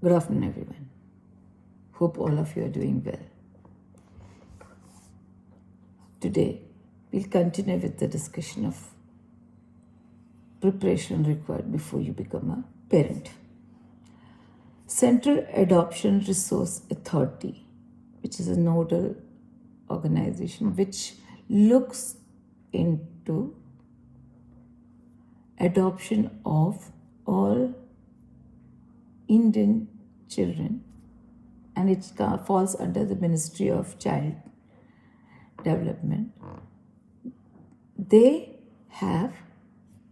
Good afternoon, everyone. Hope all of you are doing well. Today, we'll continue with the discussion of preparation required before you become a parent. Central Adoption Resource Authority, which is a nodal organization which looks into adoption of all Indian children, and it falls under the Ministry of Child Development. They have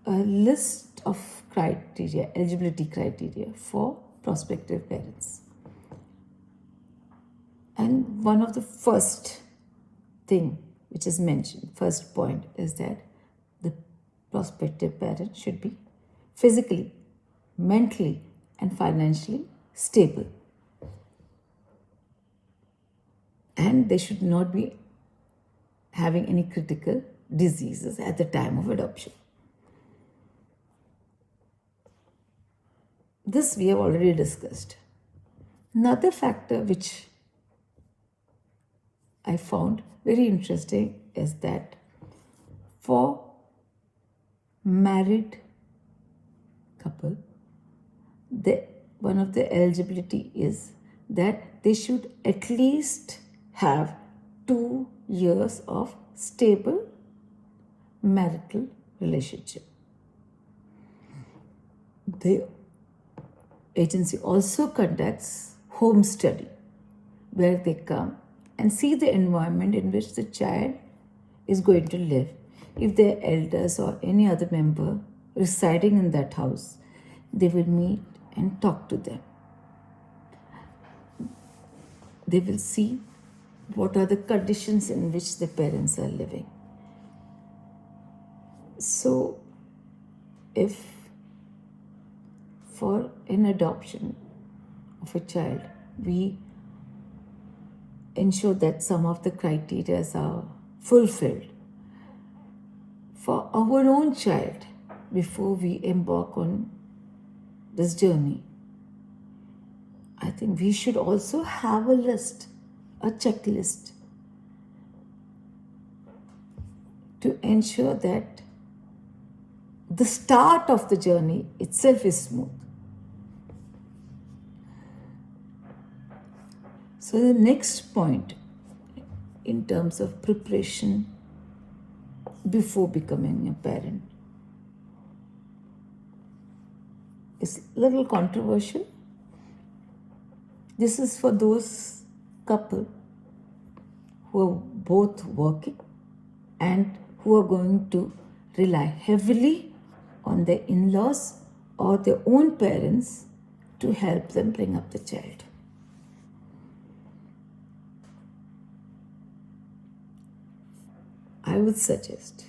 a list of criteria, eligibility criteria for prospective parents. And one of the first thing which is mentioned, first point, is that the prospective parent should be physically, mentally, and financially stable. And they should not be having any critical diseases at the time of adoption. This we have already discussed. Another factor which I found very interesting is that for married couple, one of the eligibility is that they should at least have 2 years of stable marital relationship. The agency also conducts home study where they come and see the environment in which the child is going to live. If their elders or any other member residing in that house, they will meet and talk to them. They will see what are the conditions in which the parents are living. So, if for an adoption of a child, we ensure that some of the criteria are fulfilled. For our own child, before we embark on this journey, I think we should also have a list, a checklist, to ensure that the start of the journey itself is smooth. So the next point in terms of preparation before becoming a parent is a little controversial. This is for those couple who are both working and who are going to rely heavily on their in-laws or their own parents to help them bring up the child. I would suggest,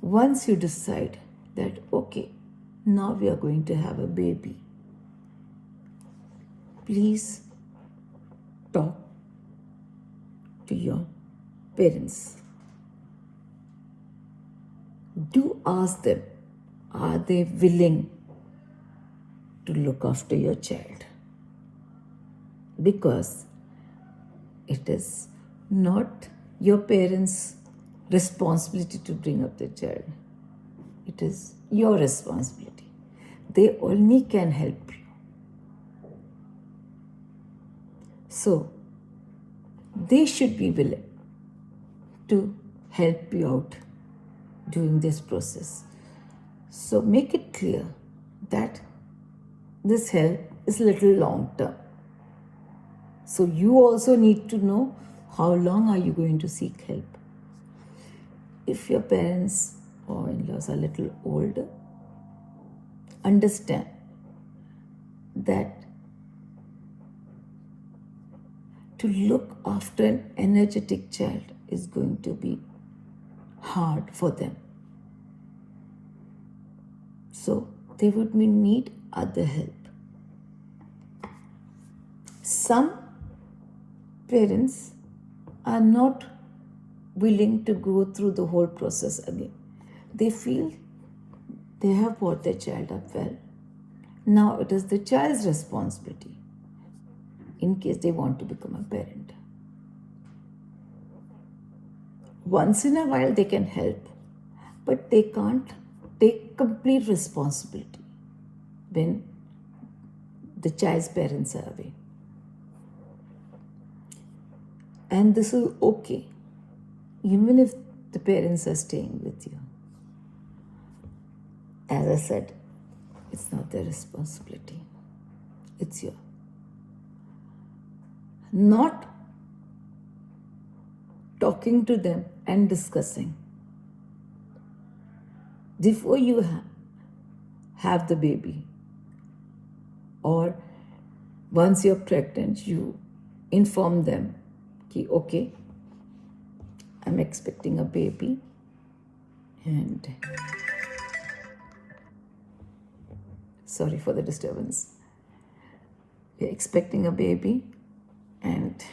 once you decide that, okay, now we are going to have a baby, please talk to your parents. Do ask them, are they willing to look after your child? Because it is not your parents' responsibility to bring up the child. It is your responsibility. They only can help you. So, they should be willing to help you out during this process. So, make it clear that this help is a little long term. So, you also need to know how long are you going to seek help. If your parents or in-laws are a little older, understand that to look after an energetic child is going to be hard for them. So they would need other help. Some parents are not willing to go through the whole process again. They feel they have brought their child up well. Now it is the child's responsibility in case they want to become a parent. Once in a while they can help, but they can't take complete responsibility when the child's parents are away. And this is okay, even if the parents are staying with you. As I said, it's not their responsibility, it's your. Not talking to them and discussing. Before you have the baby, or once you're pregnant, you inform them, okay, I'm expecting a baby, and sorry for the disturbance. You're expecting a baby, and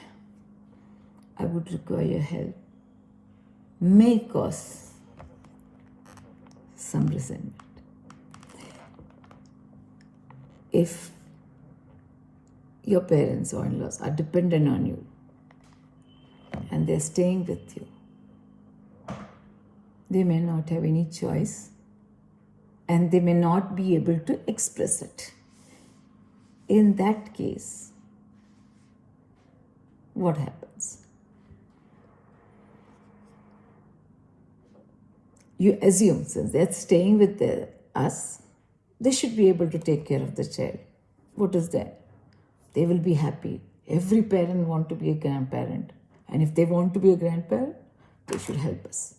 I would require your help. May cause some resentment. If your parents or in-laws are dependent on you and they're staying with you, they may not have any choice and they may not be able to express it. In that case, what happens? You assume, since they're staying with us, they should be able to take care of the child. What is that? They will be happy. Every parent wants to be a grandparent. And if they want to be a grandparent, they should help us.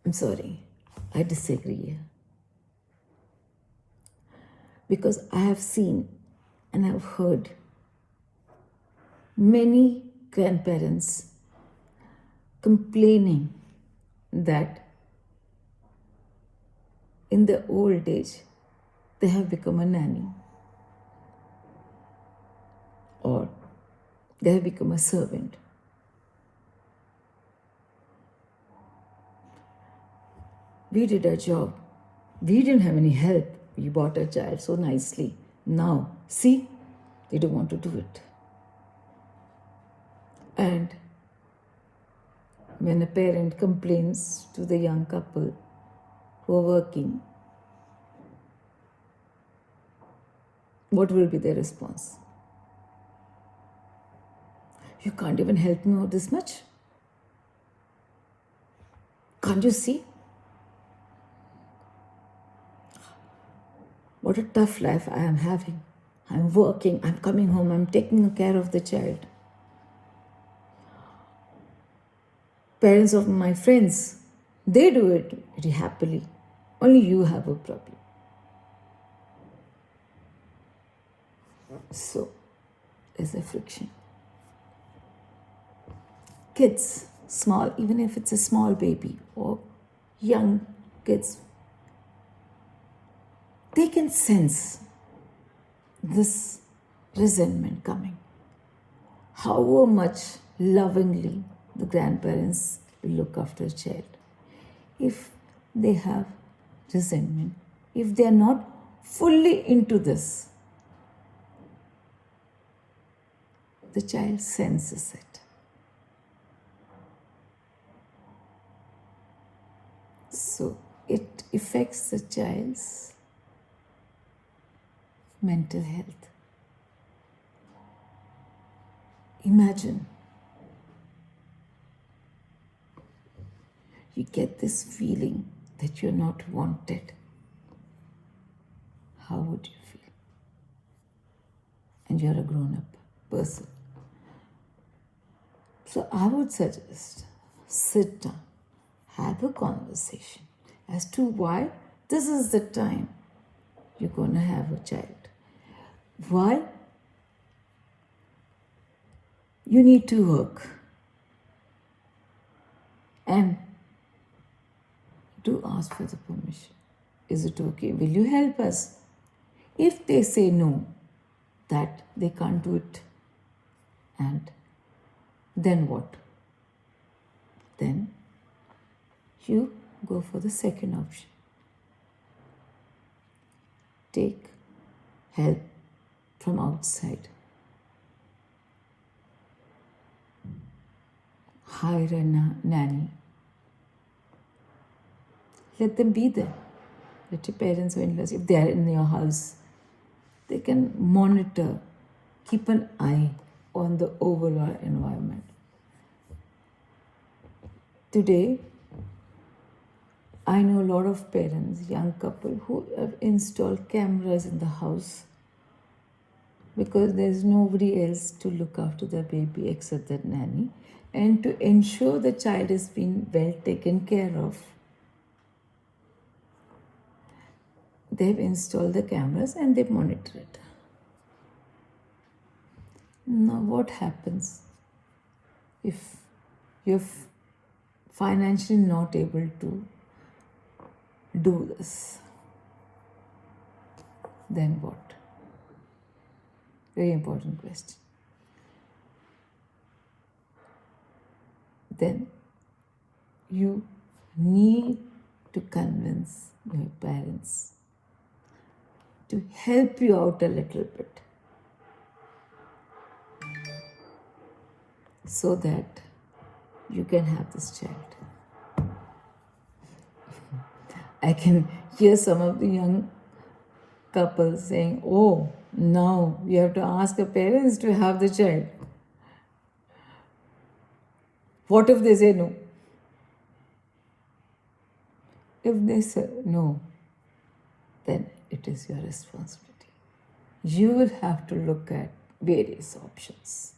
I'm sorry, I disagree here. Because I have seen and I've heard many grandparents complaining that in the old age, they have become a nanny, or they have become a servant. We did our job. We didn't have any help. We bought a child so nicely. Now, see, they don't want to do it. And when a parent complains to the young couple who are working, what will be their response? You can't even help me out this much? Can't you see? What a tough life I am having. I'm working, I'm coming home, I'm taking care of the child. Parents of my friends, they do it very happily. Only you have a problem. So, there's a friction. Kids, small, even if it's a small baby or young kids, they can sense this resentment coming. However much lovingly the grandparents will look after a child, if they have resentment, if they are not fully into this, the child senses it. So it affects the child's mental health. Imagine you get this feeling that you're not wanted. How would you feel? And you're a grown-up person. So I would suggest sit down, have a conversation as to why this is the time you're going to have a child. Why you need to work. And do ask for the permission. Is it okay? Will you help us? If they say no, that they can't do it, and then what? Then you go for the second option. Take help from outside. Hire a nanny. Let them be there. Let your parents or in-laws, if they are in your house, they can monitor, keep an eye on the overall environment. Today, I know a lot of parents, young couple, who have installed cameras in the house because there's nobody else to look after the baby except that nanny, and to ensure the child is being well taken care of. They've installed the cameras and they monitor it. Now, what happens if you're financially not able to do this? Then what? Very important question. Then you need to convince your parents to help you out a little bit so that you can have this child. I can hear some of the young couples saying, oh, now you have to ask your parents to have the child. What if they say no? If they say no, then it is your responsibility. You will have to look at various options.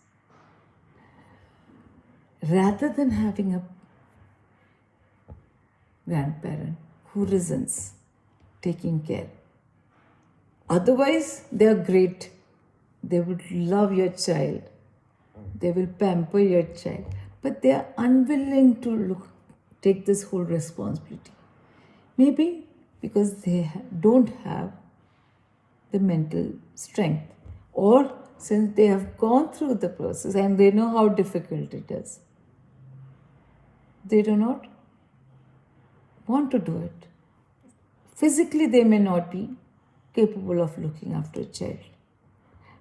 Rather than having a grandparent who resents taking care. Otherwise, they are great. They would love your child. They will pamper your child. But they are unwilling to take this whole responsibility. Maybe because they don't have the mental strength, or since they have gone through the process and they know how difficult it is, they do not want to do it. Physically, they may not be capable of looking after a child.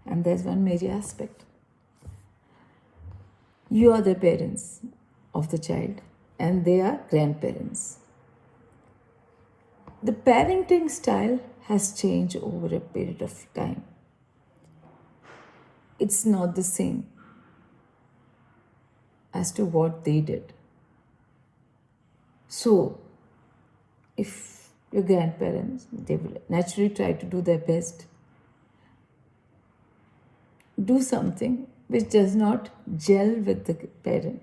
And there's one major aspect. You are the parents of the child and they are grandparents. The parenting style has changed over a period of time. It's not the same as to what they did. So, if your grandparents, they will naturally try to do their best. Do something which does not gel with the parent.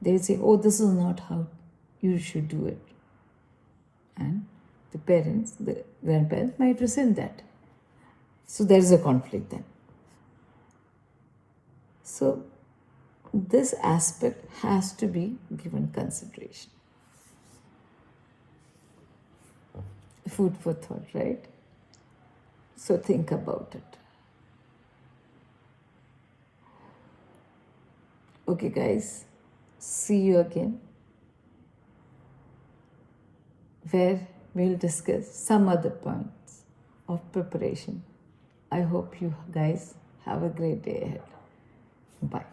They will say, oh, this is not how you should do it. And the parents, the grandparents might resent that. So there is a conflict then. So this aspect has to be given consideration. Food for thought, right? So think about it. Okay, guys, see you again, where we'll discuss some other points of preparation. I hope you guys have a great day ahead. Bye.